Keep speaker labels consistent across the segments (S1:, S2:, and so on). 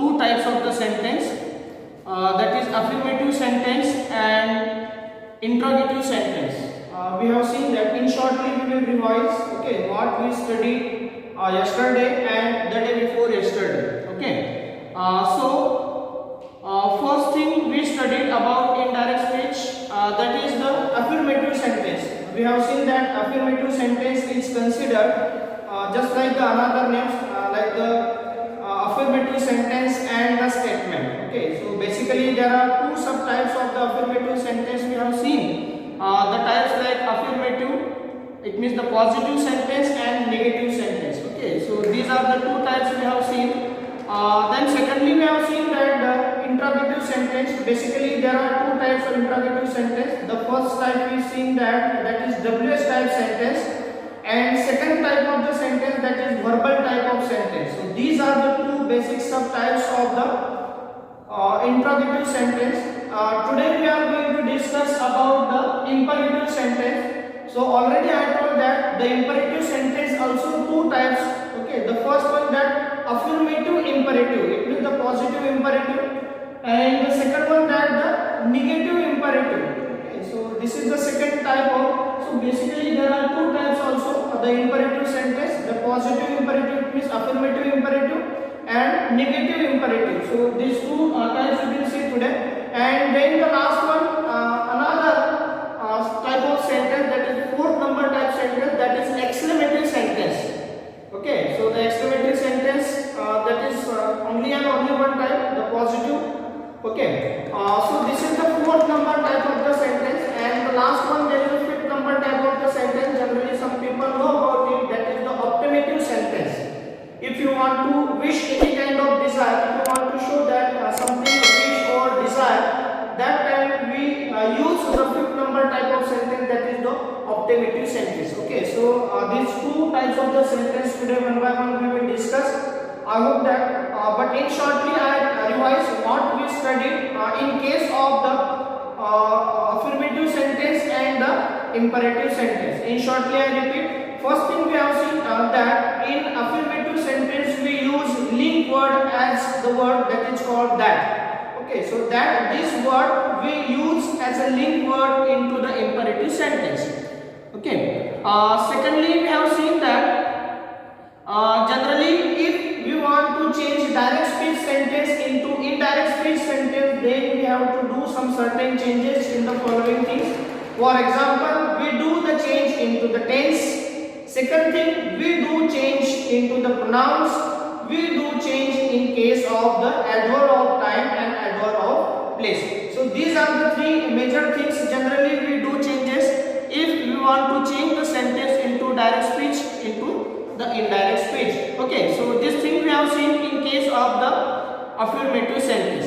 S1: two types of the sentence, that is affirmative sentence and interrogative sentence. We have seen that. In shortly we will revise, okay, what we studied yesterday and the day before yesterday. Okay, first thing we studied about indirect speech, that is the affirmative sentence. We have seen that affirmative sentence is considered just like the another names, like the affirmative sentence and the statement. Okay, so basically there are two subtypes of the affirmative sentence we have seen. The types like affirmative, it means the positive sentence and negative sentence. Okay, so these are the two types we have seen. Then secondly we have seen that the interrogative sentence, basically there are two types of interrogative sentence. The first type we seen that is WH type sentence, and second type of the sentence, that is verbal type of sentence. So these are the two basic subtypes of the interrogative sentence. Today we are going to discuss about the imperative sentence. So already I told that the imperative sentence also two types. Okay, the first one that affirmative imperative, it means the positive imperative, and the second one that the negative imperative. Okay, so this is the second type of. So basically there are two types also, the imperative sentence, the positive imperative means affirmative imperative and negative imperative. So these two types we will see today. And then the last one, another type of sentence, that is fourth number type sentence, that is exclamative sentence. Okay, so the exclamative sentence, that is only one type, the positive. Okay, so this is the fourth number type of the sentence, and the last one, there is the fifth number type of the sentence. Generally some people know about it, that is the optimative sentence. If you want to wish any kind of desire, if you want to show that something wish or desire, that time we use the fifth number type of sentence, that is the optimative sentence. Okay, so these two types of the sentence today one by one we will discuss. I hope that, but in shortly I revise what we studied in case of the affirmative sentence and the imperative sentence. In shortly I repeat. First thing we have seen that in affirmative sentence we use link word as the word that is called that. Okay, so that this word we use as a link word into the imperative sentence. Okay. Secondly, we have seen that generally if we want to change direct speech sentence into indirect speech sentence, then we have to do some certain changes in the following things. For example, we do the change into the tense. Second thing, we do change into the pronouns. We do change in case of the adverb of time and adverb of place. So these are the three major things generally we do changes if we want to change the sentence into direct speech into the indirect speech. Okay, so this thing we have seen in case of the affirmative sentence.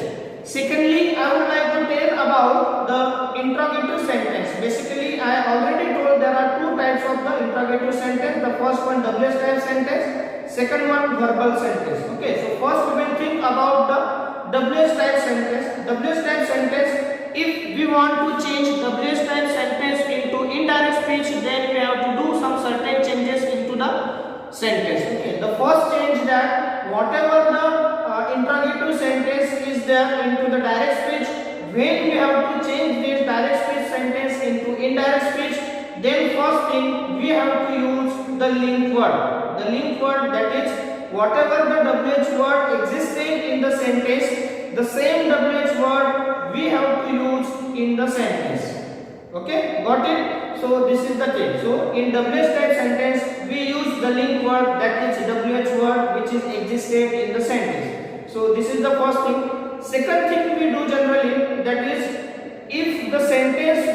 S1: Secondly, I would like to tell about the interrogative sentence. Basically, I already told there are two types of the interrogative sentence. The first one WH type sentence, second one verbal sentence. Okay, so first we will think about the WH type sentence. WH type sentence, if we want to change WH type sentence into indirect speech, then we have to do some certain changes into the sentence. Okay, the first change that whatever the interrogative sentence is there into the direct speech, when we have to change this direct speech sentence into indirect speech, then first thing we have to use the link word. The link word, that is whatever the WH word existed in the sentence, the same WH word we have to use in the sentence. Okay, got it? So this is the thing. So in WH type sentence we use the link word, that is WH word which is existed in the sentence. So this is the first thing. Second thing we do generally, that is if the sentence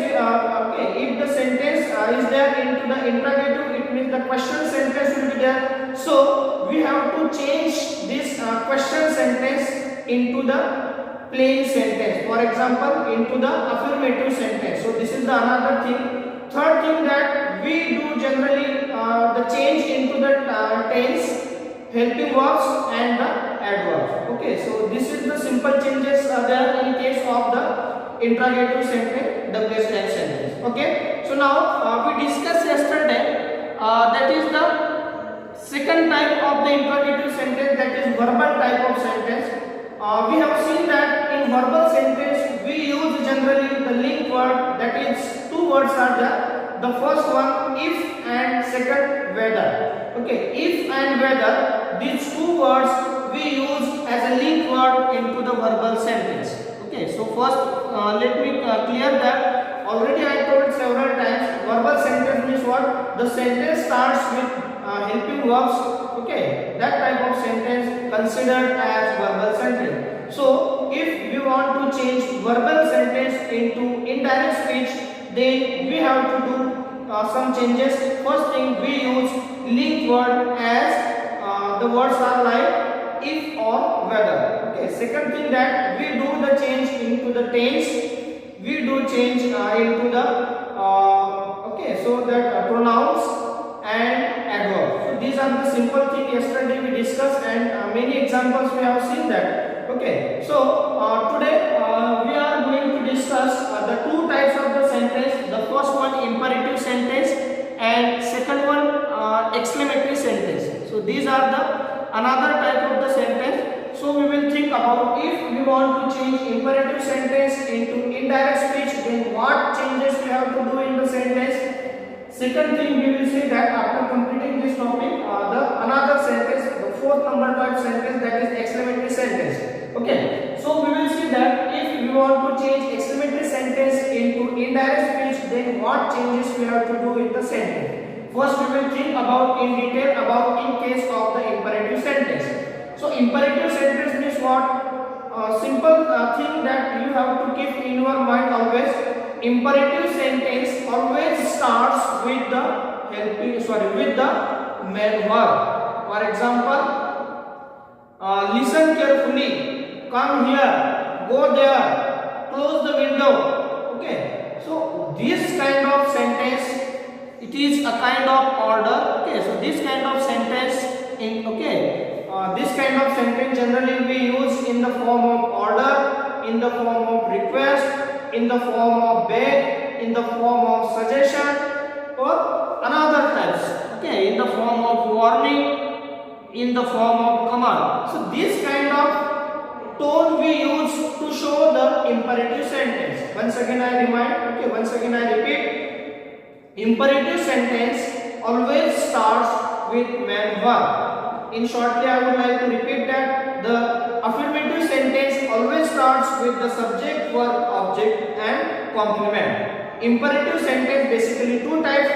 S1: if the sentence is there into the interrogative, it means the question sentence will be there. So we have to change this question sentence into the plain sentence. For example, into the affirmative sentence. So this is the another thing. Third thing that we do generally, the change into the tense, helping verbs and the adverbs. Okay, so this is the simple changes there in case of the interrogative sentence, WH type sentence. Okay, so now we discussed yesterday, that is the second type of the interrogative sentence, that is verbal type of sentence. words are there. The first one if and second whether. Okay, if and whether, these two words we use as a link word into the verbal sentence. Okay, so first let me clear that. Already I told several times, verbal sentence means what? The sentence starts with helping verbs. Okay, that type of sentence considered as verbal sentence. So if we want to change verbal sentence into indirect speech, then we have to do some changes. First thing, we use link word as the words are like if or whether. Okay, second thing, that we do the change into the tense, we do change into the okay, so that pronouns and adverbs. So these are the simple thing yesterday we discussed, and many examples we have seen that. Okay, so today we are going to discuss the two types of the sentence. The first one, imperative sentence, and second one, exclamatory sentence. So these are the another type of the sentence. So we will think about, if we want to change imperative sentence into indirect speech, then what changes we have to do in the sentence. Second thing, we will see that after completing this topic, the another sentence, the fourth number type sentence, that is exclamatory sentence. Okay, so we will see that if we want to change exclamatory sentence into indirect speech, then what changes we have to do in the sentence. First, we will think about in detail about in case of the imperative sentence. So imperative sentence means what? Simple thing that you have to keep in your mind always. Imperative sentence always starts with the with the main verb. For example, listen carefully, come here, go there, close the window. Okay, so this kind of sentence, it is a kind of order. Okay, so this kind of sentence this kind of sentence generally we use in the form of order, in the form of request, in the form of beg, in the form of suggestion, or another types. Okay, in the form of warning, in the form of command. So this kind of tone we use to show the imperative sentence. Once again I remind, okay, once again I repeat, imperative sentence always starts with main verb. In shortly, I would like to repeat that the affirmative sentence always starts with the subject, verb, object, and complement. Imperative sentence basically two types.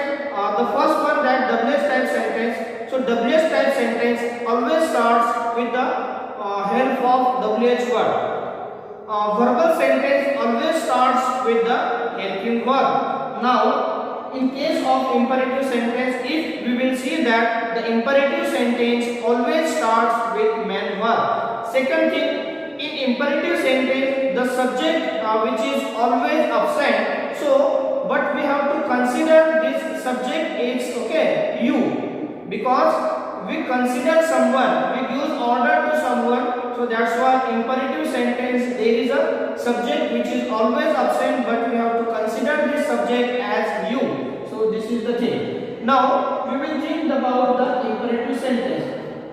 S1: The first one, that WH type sentence. So WH type sentence always starts with the help of WH word. Verbal sentence always starts with the helping verb. Now, in case of imperative sentence, if we will see that the imperative sentence always starts with main verb. Second thing, in imperative sentence, the subject which is always absent. So, but we have to consider this subject is you, because we consider someone, we give order to someone. So that's why imperative sentence there is a subject which is always absent, but we have to consider this subject as you. So this is the thing. Now we will think about the imperative sentence.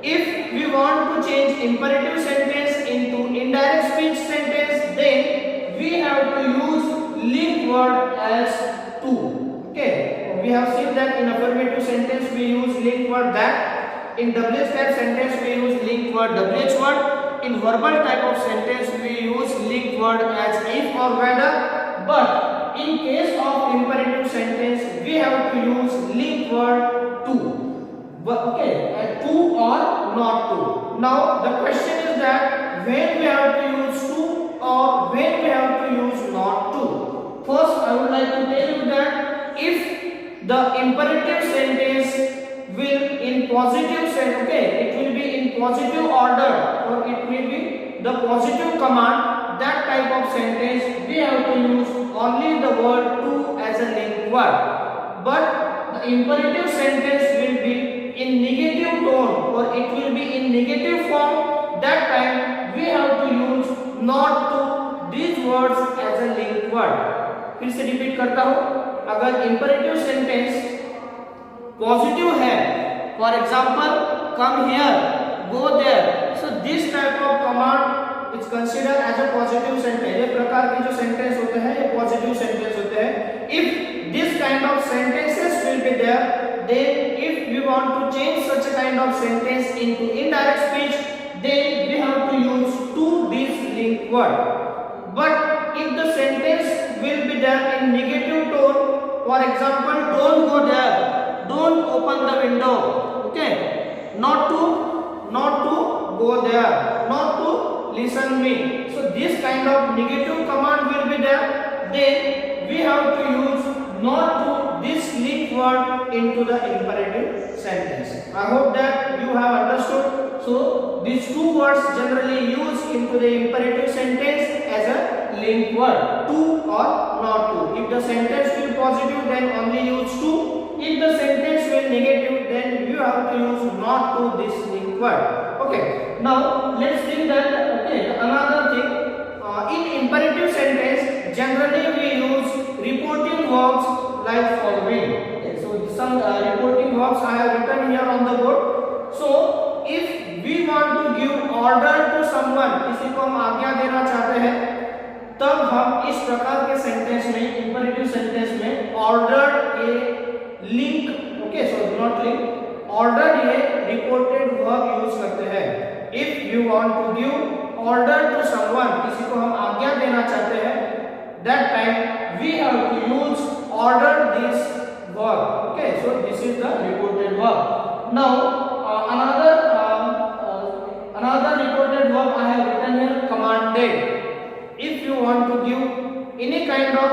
S1: If we want to change imperative sentence into indirect speech sentence, then we have to use link word as to. Okay, we have seen that in affirmative sentence we use link word that. In WH type sentence we use link word WH word. In verbal type of sentence we use link word as if or whether. But in case of imperative sentence we have to use link word to. Okay, to or not to. Now the question is that when we have to use to or when we have to use not to. First, I would like to tell you that if the imperative sentence will in positive sense, okay, it will be in positive order or it will be the positive command, that type of sentence we have to use only the word to as a link word. But the imperative sentence will be in negative tone or it will be in negative form, that time we have to use not to these words as a link word. फिर से repeat करता हूँ, अगर imperative sentence positive है, for example come here, go there, so this type of command is consider as a positive sentence. ये प्रकार के जो सेंटेंस होते हैं ये पॉजिटिव सेंटेंस होते हैं. If this kind of sentences will be there. Then if we want to change such a kind of sentence into indirect speech, then we have to use to this link word. But if the sentence will be there in negative tone, for example, don't go there, don't open the window, okay, not to go there, not to listen me. So this kind of negative command will be there. Then we have to use not to this link word into the imperative sentence. I hope that you have understood. So these two words generally used into the imperative sentence as a link word, to or not to. If the sentence will positive, then only use to. If the sentence will negative, then you have to use not to this link word. Okay. Now let's think that another thing. In imperative sentence, generally we use reporting verbs like following. Okay, so some reporting verbs I have written here on the board. So if we want to give order to someone, किसी को हम आज्ञा देना चाहते हैं, तब हम इस प्रकार के सेंटेंस में, इंपेरेटिव सेंटेंस में order a link, okay, so not link, order ये रिपोर्टेड वर्ब यूज करते हैं. If you want to give order to someone, किसी को हम आज्ञा देना चाहते हैं, that time we have to use order this verb. Okay, so this is the reported verb. Now another reported verb I have written here, commanded. If you want to give any kind of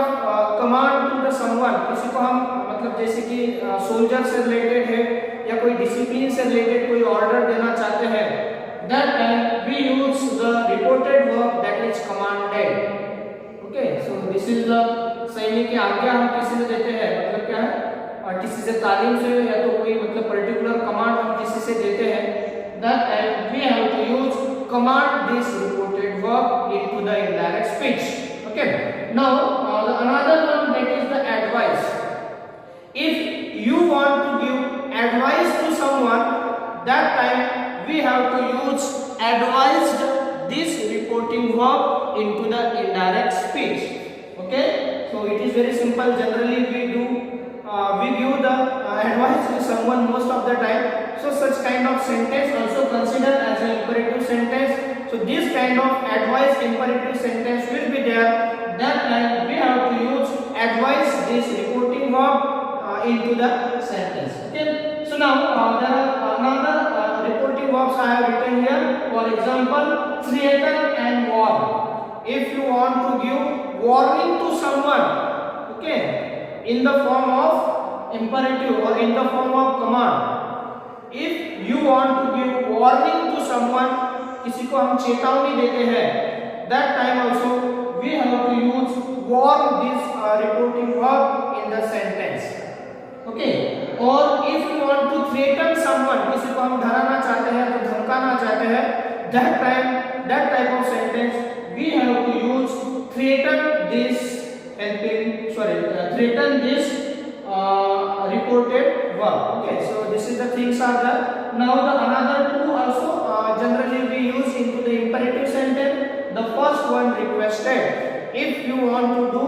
S1: command to the someone, किसी को हम मतलब जैसे कि soldier से related है या कोई डिसिप्लिन से रिलेटेड कोई ऑर्डर देना चाहते हैं, that time we use the reported verb that is commanded. Okay, so this is the सैनिक की आज्ञा हम किसी से देते हैं, मतलब क्या है, और किसी से तालीम से या तो कोई मतलब पर्टिकुलर कमांड हम किसी से देते हैं, that time we have to use command this reported verb into the indirect speech. Okay, now another one, that is the advice. If you want to give advice to someone, that time we have to use advised this reporting verb into the indirect speech. Okay, so it is very simple. Generally we give the advice to someone most of the time. So such kind of sentence also considered as an imperative sentence. So this kind of advice imperative sentence will be there. That time we have to use advise this reporting verb into the sentence. Okay, so now there are another reporting verbs I have written here. For example, threaten and warn. If you want to give warning to someone, okay, in the form of imperative or in the form of command. If you want to give warning to someone, किसी को हम चेतावनी देते हैं, that time also we have to use warn this reporting verb in the sentence. Okay, or if you want to threaten someone, किसी को हम डराना चाहते हैं तो धमकाना चाहते हैं, that type of sentence we have to use threaten this reported verb. Okay, so this is the things are there. Now the another two also generally we use into the imperative sentence. The first one, requested. If you want to do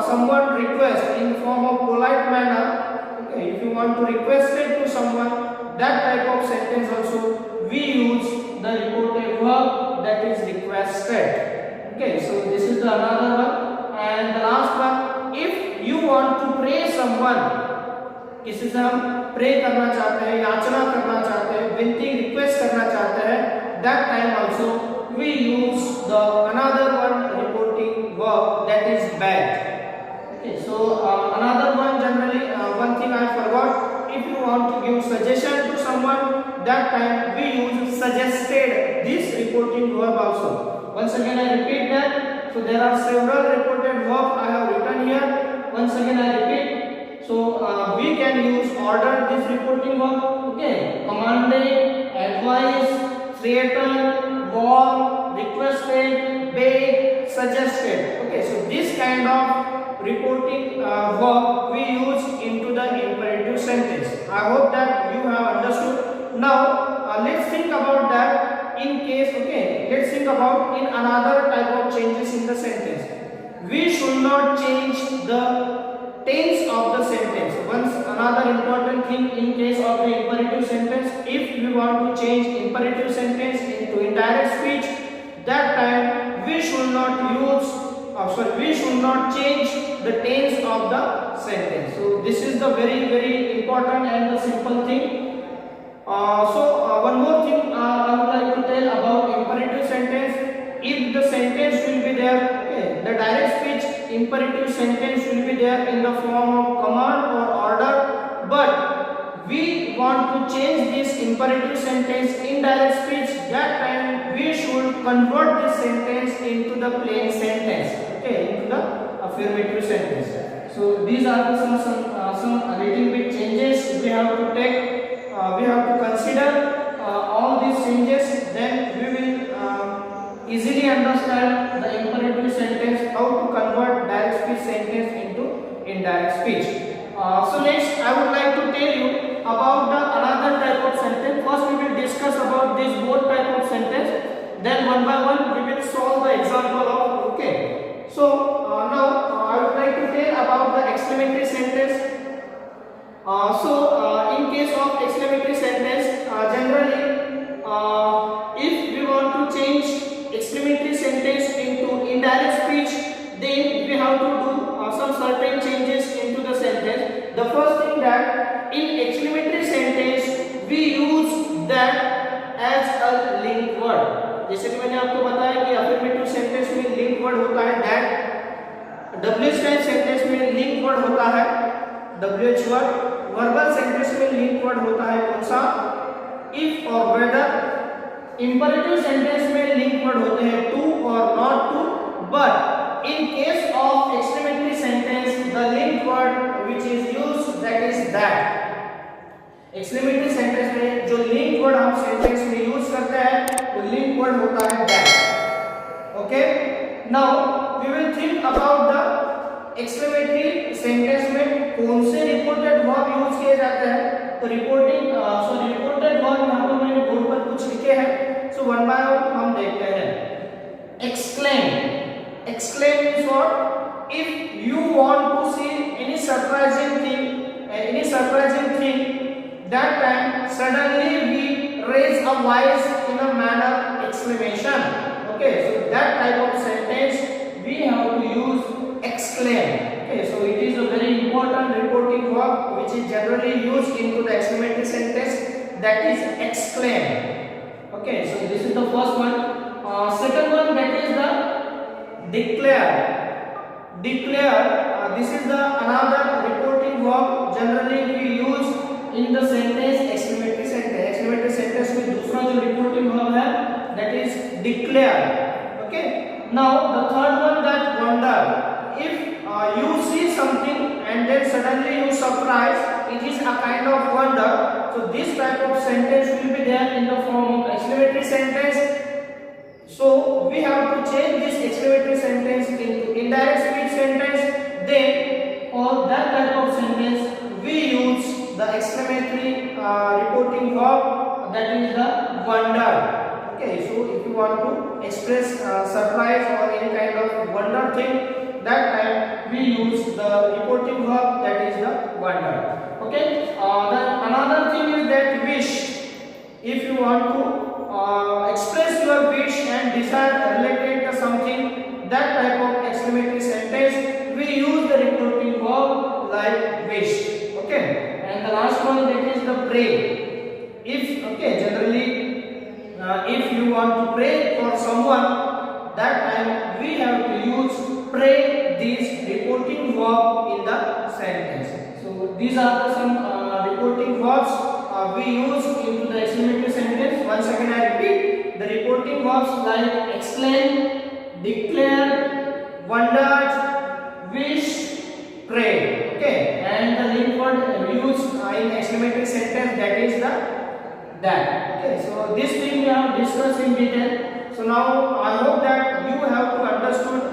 S1: someone request in form of polite manner, okay, if you want to request it to someone, that type of sentence also we use the reported verb that is requested. Okay, so this is the another one. And the last one, if you want to pray someone, किसी से हम pray करना चाहते हैं, याचना करना चाहते हैं, विनती रिक्वेस्ट करना चाहते हैं, that time also we use the another one reporting verb that is beg. Okay, so another one, generally one thing I forgot, if you want to give suggestion to someone, that time we use suggested this reporting verb also. Once again I repeat that. So there are several reported verbs I have written here. Once again I repeat. So we can use order this reporting verb. Okay, commanded, advised, threatened, warn, requested, beg, suggested. Okay, so this kind of reporting verb we use into the imperative sentence. I hope that you have understood. Now let's think about that in case. Okay, let's think about in another type of changes in the sentence. we should not change the tense of the sentence. Once another important thing in case of the imperative sentence, if we want to change imperative sentence into indirect speech, that time we should not we should not change the tense of the sentence. So this is the very important and the simple thing. One more thing I would like to tell about imperative sentence. If the sentence will be there, okay, the direct speech imperative sentence will be there in the form of command or order, but we want to change this imperative sentence in direct speech. That time we should convert this sentence into the plain sentence, okay, into the affirmative sentence. So these are the some little bit changes we have to take. We have to consider all these changes, then we will easily understand the imperative sentence, how to convert direct speech sentence into indirect speech. So next I would like to tell you about the another type of sentence. First we will discuss about these both type of sentence, then one by one we will solve the example of, okay. So now I would like to tell about the exclamatory sentence. In case of exclamatory sentence, generally if we want to change exclamatory sentence into indirect speech, then we have to do some certain changes into the sentence. The first thing that in exclamatory sentence we use that as a link word. जैसे कि मैंने आपको बताया कि affirmative sentence में link word होता है that, WH type sentence में लिंक वर्ड होता है WH वर्ड, वर्बल सेंटेंस में लिंक वर्ड होता है कौन सा, इफ और वेदर। इंपरेटिव सेंटेंस में लिंक वर्ड होते हैं टू और not to, but in case of exclamatory sentence the link word which is used that is that. Exclamatory sentence में जो लिंक वर्ड हम सेंटेंस में यूज करते हैं वो लिंक वर्ड होता है that, okay. Now we will think about the exclamatory sentence में कौन से रिपोर्टेड वर्ब यूज किए जाते हैं। तो रिपोर्टेड वर्ब यहाँ पर मैंने बोर्ड पर कुछ लिखे हैं, सो वन बाय वन हम देखते हैं। Exclaim means what, if you want to see any surprising thing that time suddenly we raise a voice in a manner exclamation, okay. So that type of sentence we have to use exclaim, okay. So it is a very important reporting verb which is generally used into the exclamatory sentence, that is exclaim, okay. So this is the first one. Second one, that is the declare. This is the another reporting verb generally we use in the sentence exclamatory sentence में दूसरा जो reporting verb है that is declare, okay. Now the third one, that wonder. If you see something and then suddenly you surprise, it is a kind of wonder. So this type of sentence will be there in the form of exclamatory sentence. So we have to change this exclamatory sentence into indirect speech sentence. Then for that type of sentence we use the exclamatory reporting verb, that is the wonder, okay. So if you want to express surprise or any kind of wonder thing, that time we use the reporting verb, that is the wonder, okay. Then another thing is that wish. If you want to express your wish and desire related to something, that type of exclamatory sentence we use the reporting verb like wish, okay. And the last one, that is the pray. If, okay, generally if you want to pray for someone, that time we have to use pray, this reporting verb in the sentence. So these are some reporting verbs we use into the exclamatory sentence. Once again I repeat, the reporting verbs like exclaim, declare, wondered, wish, pray, okay. And the link word used in exclamatory sentence, that is the that, okay. So this thing we have discussed in detail. So now I hope that you have to understood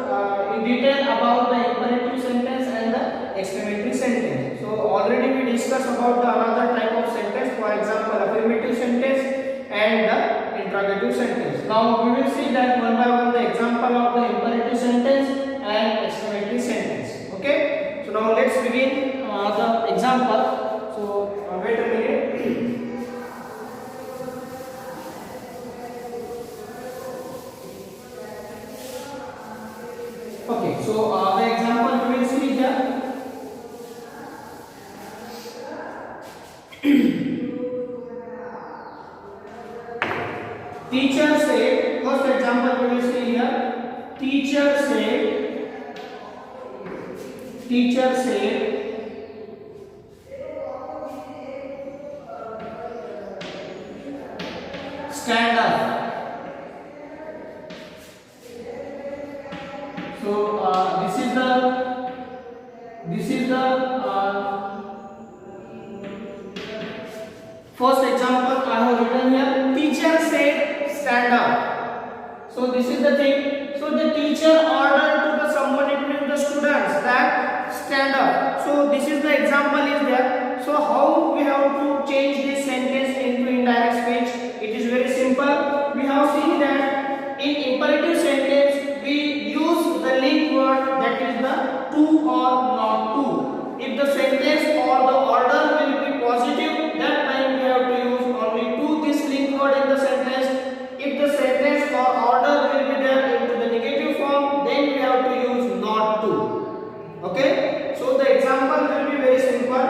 S1: in detail about the imperative sentence and the exclamatory sentence. So already we discussed about the another type of sentence, for example affirmative sentence and the interrogative sentence. Now we will see that one by one the example of the imperative sentence and teacher said, first example we will see here. Teacher said stand up. So this is the first example I have written here. Teacher said stand up. So this is the thing. So the teacher ordered to the someone between the students that stand up. So this is the example is there. So how we have to change this sentence into indirect speech? It is very simple. We have seen that in imperative sentence we use the link word, that is the to or not to. If the sentence or the order will be positive, that time we have to use only to this link word in the sentence. If the sentence or order will be there into the negative form, then we have to use not to. Okay, so the example will be very simple.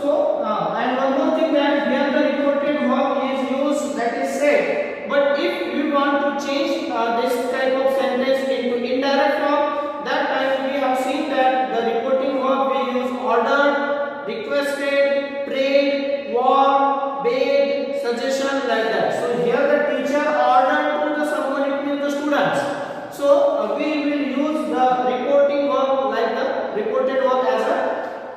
S1: So and one more thing, that here the reported verb is used, that is said. But if we want to change this type of sentence into indirect form, that time we have seen that the reporting verb we use ordered, requested, prayed, warned, begged, suggestion, like that. So here the teacher ordered to the someone between the students. So we will use the reporting verb like the reported verb as a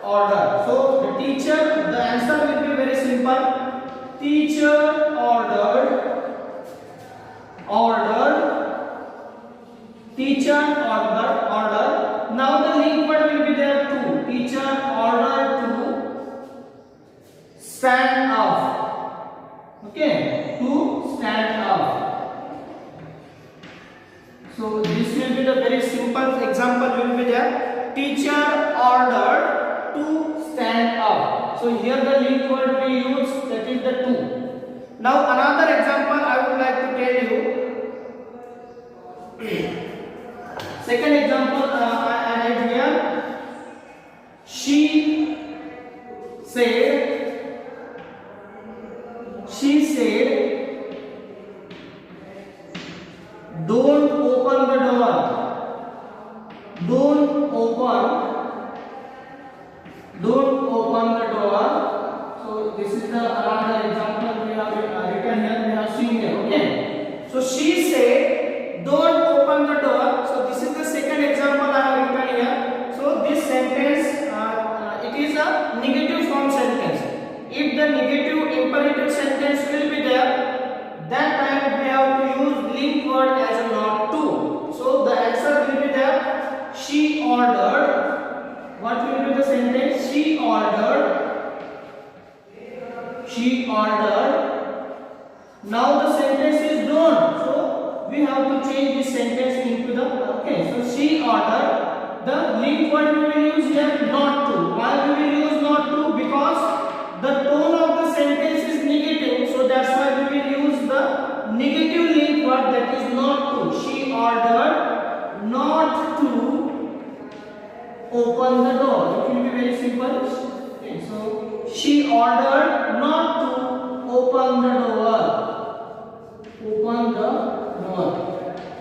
S1: order. So the teacher, the answer will be very simple. Teacher ordered. Teacher ordered. Now the link word will be there to. Teacher ordered to stand up. Okay, to stand up. So this will be the very simple example will be there. Teacher ordered to stand up. So here the link word we use, that is the to. Now another example I would like to tell you. Second example I added here. She said don't open the door. Don't open the door. So this is the another example we have written here, we have seen here. Okay, so she said don't open the door. So this is the second example I have written here. So this sentence it is a negative form sentence. If the negative imperative sentence will be there, that time we have to use link word as a not to. So the answer will be there. She ordered. What will be the sentence? She ordered. Now the sentence is don't. So we have to change this sentence into the, okay, so she ordered. The link word we will use here not to. Why we will use not to? Because the tone of the sentence is negative, so that's why we will use the negative link word, that is not to. She ordered not to open the door. It will be very simple. Okay, so she ordered not to open the door.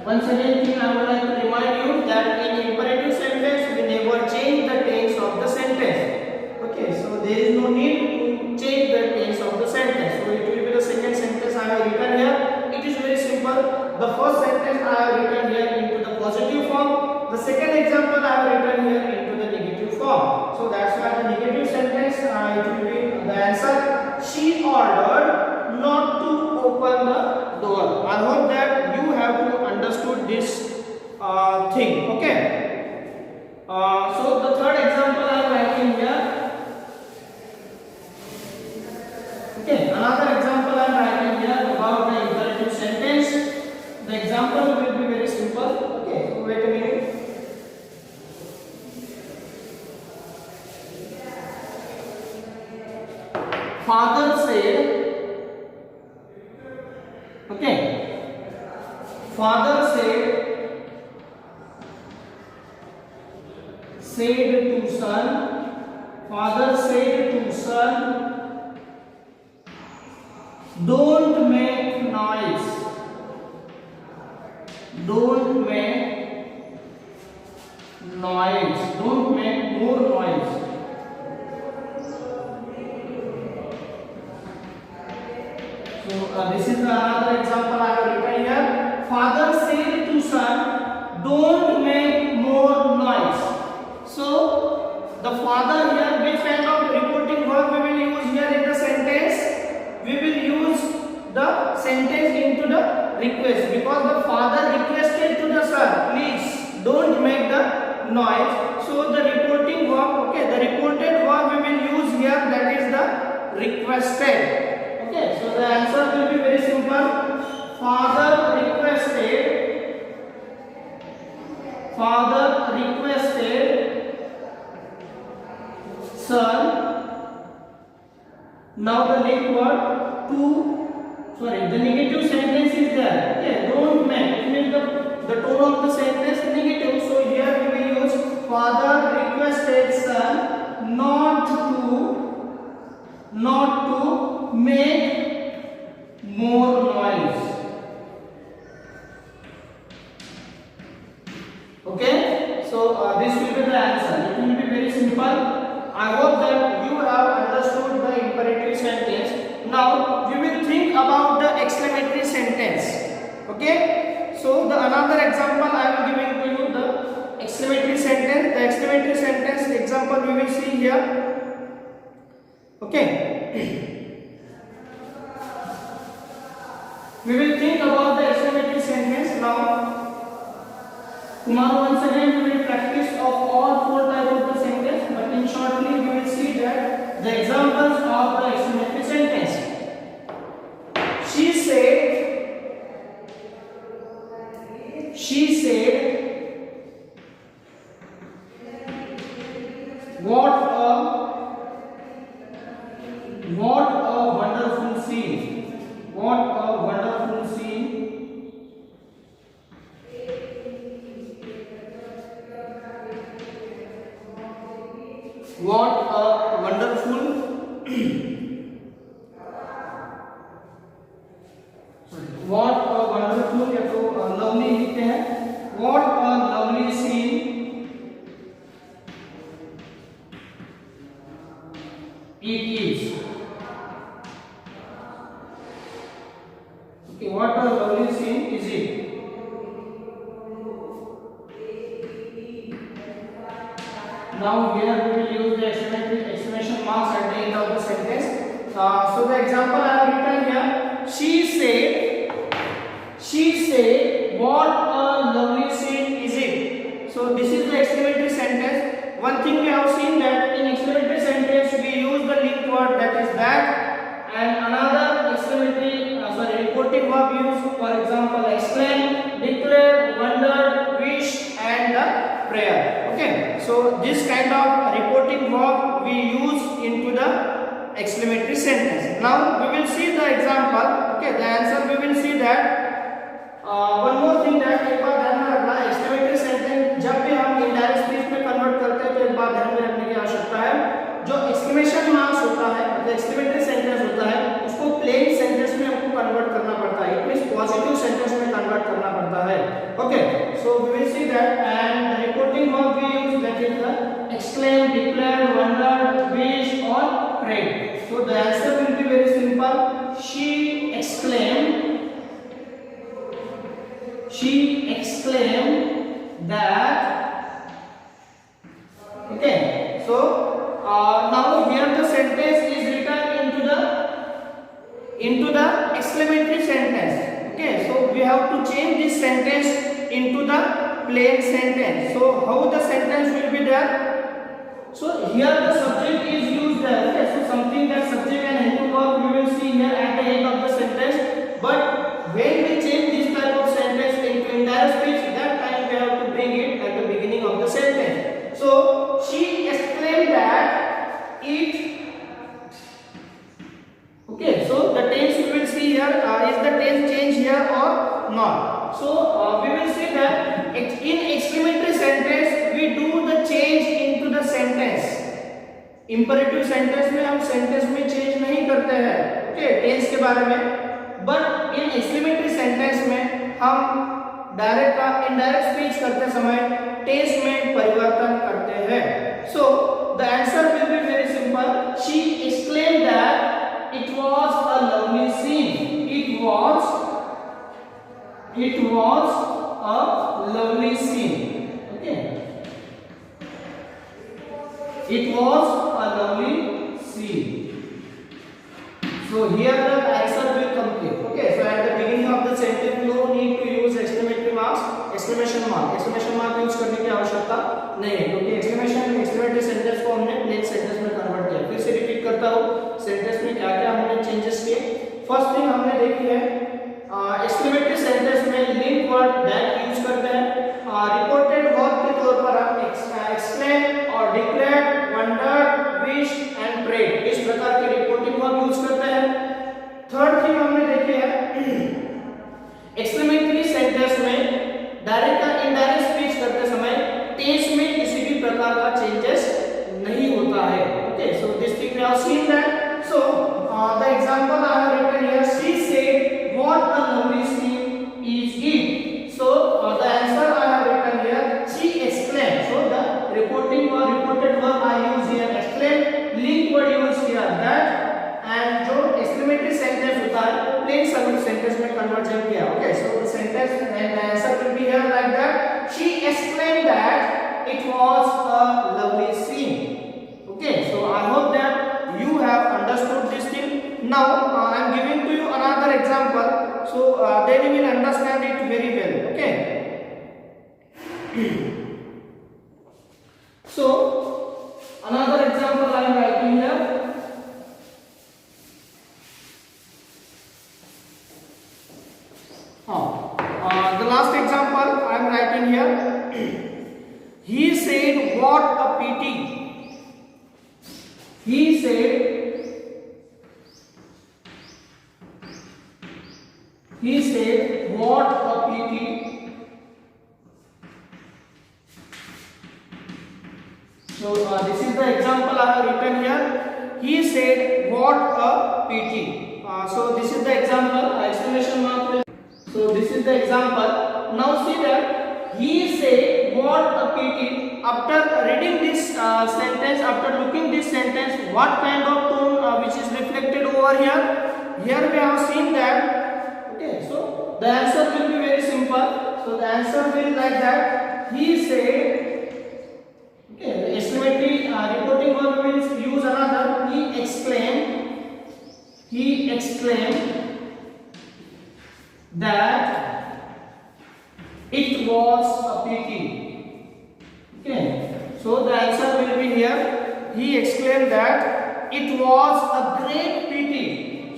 S1: Once again thing I would like to remind you that in imperative sentence we never change the tense of the sentence. Okay, so there is no need to change the tense of the sentence. So it will be the second sentence I have written here. It is very simple. The first sentence I have written here into the positive form. The second example I have written here into the negative form. So that's why the negative sentence it will be the answer. She ordered not to open the door. I hope that you have to understood this thing. Okay. So the third example I am writing here. Okay, another example I am writing here about the imperative sentence. The example will be very simple. Okay, so wait a minute. Father said. Okay. Father said to son. Father said to son, don't make noise. don't make noise, don't make more noise. So this is another example I have written here. Father said to son, don't make more noise. So the father here, which kind of reporting verb we will use here in the sentence? We will use the sentence into the request, because the father requested to the son, please don't make the noise. So the reporting verb, okay, the reported verb we will use here, that is the requested. Okay, so the answer will be very simple. Father requested son. Now the next word to, sorry, the negative sentence is there. Okay, don't make, it means the tone of the sentence negative. So here we will use father requested son not to make more noise. Okay, so this will be the answer. It will be very simple. I hope that you have understood the imperative sentence. Now we will think about the exclamatory sentence. Okay, so the another example I am giving to you, the exclamatory sentence. The exclamatory sentence example we will see here. Okay, we will think about the exclamatory sentence now. Tomorrow once again we will practice of all four types of the sentence, but in shortly we will see that the examples of the exclamatory sentence. She said what a wonderful scene. What a wonderful scene. What a wonderful what a wonderful या तो lovely लिखते हैं. What a lovely scene it is. Okay, what a lovely scene is it? Now here we will use the exclamation marks at the end of the sentence. So the example I have written here. She said, what a lovely scene is it? So this is the exclamatory sentence. One thing we have seen that in exclamatory sentence we use the linked word, that is that, and another exclamatory reporting verb use, for example, exclaim, declare, wonder, wish, and the prayer. Okay, so this kind of reporting verb we use into the exclamatory sentence. Now we will see the example. Okay, the answer we will see that. One more thing that एक बार ध्यान में रखना, exclamatory sentence जब भी हम indirect speech में convert करते हैं तो एक बात ध्यान में रखने की आवश्यकता है, जो exclamation marks होता है, मतलब exclamatory sentence होता है, उसको plain sentence में हमको convert करना पड़ता है. It means positive sentence में convert करना पड़ता है. Okay, so we will see that, and the reporting verb we use, that is the exclaim, declare, wonder, wish, or pray. So the answer will be very simple. She exclaimed that. Okay, so now here the sentence is written into the exclamatory sentence. Okay, so we have to change this sentence into the plain sentence. So how the sentence will be there? So here the subject is used there. Okay, so something that subject and helping verb we will see here at the end of the sentence. But when we change this type of sentence into indirect speech, that time we have to bring it at the beginning of the sentence. So she exclaimed that it. Okay, so the tense we will see here, is the tense change here or not? So we will see that in exclamatory sentence we do the change into the sentence. Imperative sentence में हम sentence में change नहीं करते हैं, okay, tense के बारे में. But in exclamatory sentence में हम डायरेक्ट का इनडायरेक्ट स्पीच करते समय टेंस में परिवर्तन करते हैं. So the answer will be very simple. She explained that it was a lovely scene. It was a lovely scene. Okay, it was a lovely scene. So here the answer will complete. Okay, so at the beginning of the sentence no need to use exclamatory marks, exclamation mark use करने की आवश्यकता नहीं है, क्योंकि exclamatory sentence को हमने plane sentence में convert किया. फिर से रिपीट करता हूँ, सेंटेंस में क्या क्या हमने चेंजेस किए. फर्स्ट थिंग हमने देखी है एक्सक्लेमेटरी सेंटेंस में लिंक वर्ड दैट यूज करते हैं. रिपोर्टेड वर्ब के तौर पर हम एक्सप्लेन और declare, wonder, wish and pray इस प्रकार के रिपोर्टिंग वर्ब यूज करते हैं. थर्ड थिंग हमने देखी है एक्सक्लेमेटरी सेंटेंस में डायरेक्ट का इनडायरेक्ट स्पीच करते समय टेंस में किसी भी प्रकार का चेंजेस नहीं होता है. Okay, so this thing we have seen that. So the example I have written here. She said what a lovely scene is it. So the answer I have written here. She explained. So the reported verb I use here explain. Link word use here that. And जो exclamatory sentence होता है plain sentence में conversion किया. Okay, so the sentence and the answer will be here like that. She explained that it was a lovely scene. Okay, so I hope that you have understood this thing. Now I am giving to you another example, so then you will understand it very well. Okay. So another example I am writing here. The last example I am writing here. He said, "What a pity." He said. He said, "What a pity." So this is the example I have written here. He said, "What a pity." So this is the example. Exclamation mark. So this is the example. Now see that he said, "What a pity." After reading this sentence, after looking this sentence, what kind of tone which is reflected over here? Here we have seen that. Okay, so the answer will be very simple. So the answer will be like that. He said. Okay, the exclamatory reporting verb will use another. He explained that it was a pity. Okay, so the answer will be here. He explained that it was a great pity.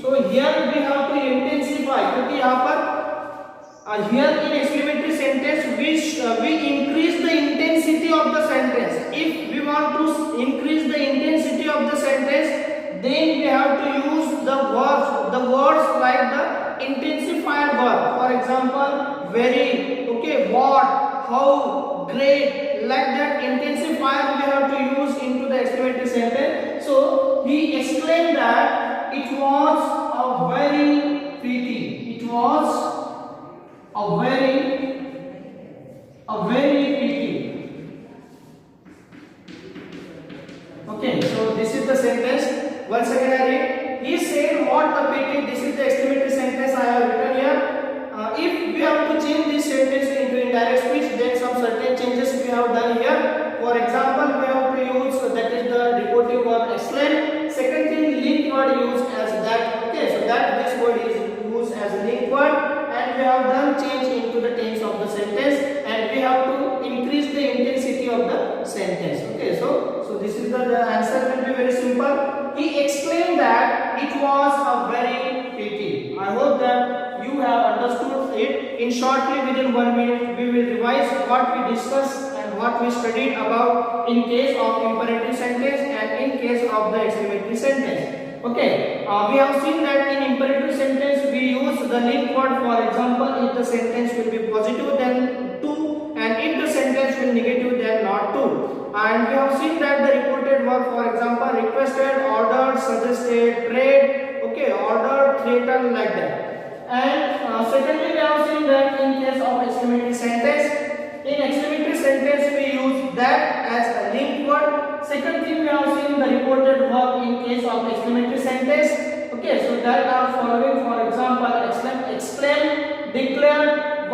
S1: So here we have to intensify, क्योंकि यहाँ पर here in exclamatory sentence we increase the intensity of the sentence. If we want to increase the intensity of the sentence, then we have to use the words like the intensifier verb. For example, very, okay, what, how, great, like that intensifier we have to use into the exclamatory sentence. So he explained that it was a very pity. It was a very pity. Okay, so this is the sentence. Once again I read. He said, "What a pity." This is the exclamatory sentence I have written here. If we have to change this sentence into indirect speech, then some certain changes we have done here. For example, we have to use that is the reporting verb explain. Second thing, link word used as that. Okay, so that this word is used as a link word, and we have done change into the tense of the sentence, and we have to increase the intensity of the sentence. Okay, so this is the answer will be very simple. He explained that it was a very pity. I hope that you have understood it. In shortly, within 1 minute, we will revise what we discussed and what we studied about in case of imperative sentence and in case of the exclamatory sentence. Okay, we have seen that in imperative sentence we use the link word. For example, if the sentence will be positive, then to, and if the sentence will negative, then not to. And we have seen that the reported verb, for example, requested, ordered, suggested, prayed, okay, ordered, threatened, like that. And secondly, we have seen that in case of exclamatory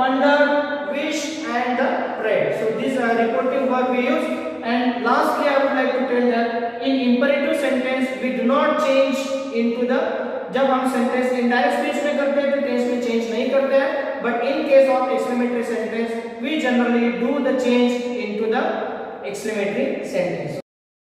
S1: under, wish and the prayed. So these are reporting verb we use. And lastly I would like to tell that in imperative sentence we do not change into the, जब हम sentence indirect speech में करते हैं तो tense में change नहीं करते हैं, but in case of exclamatory sentence we generally do the change into the exclamatory sentence.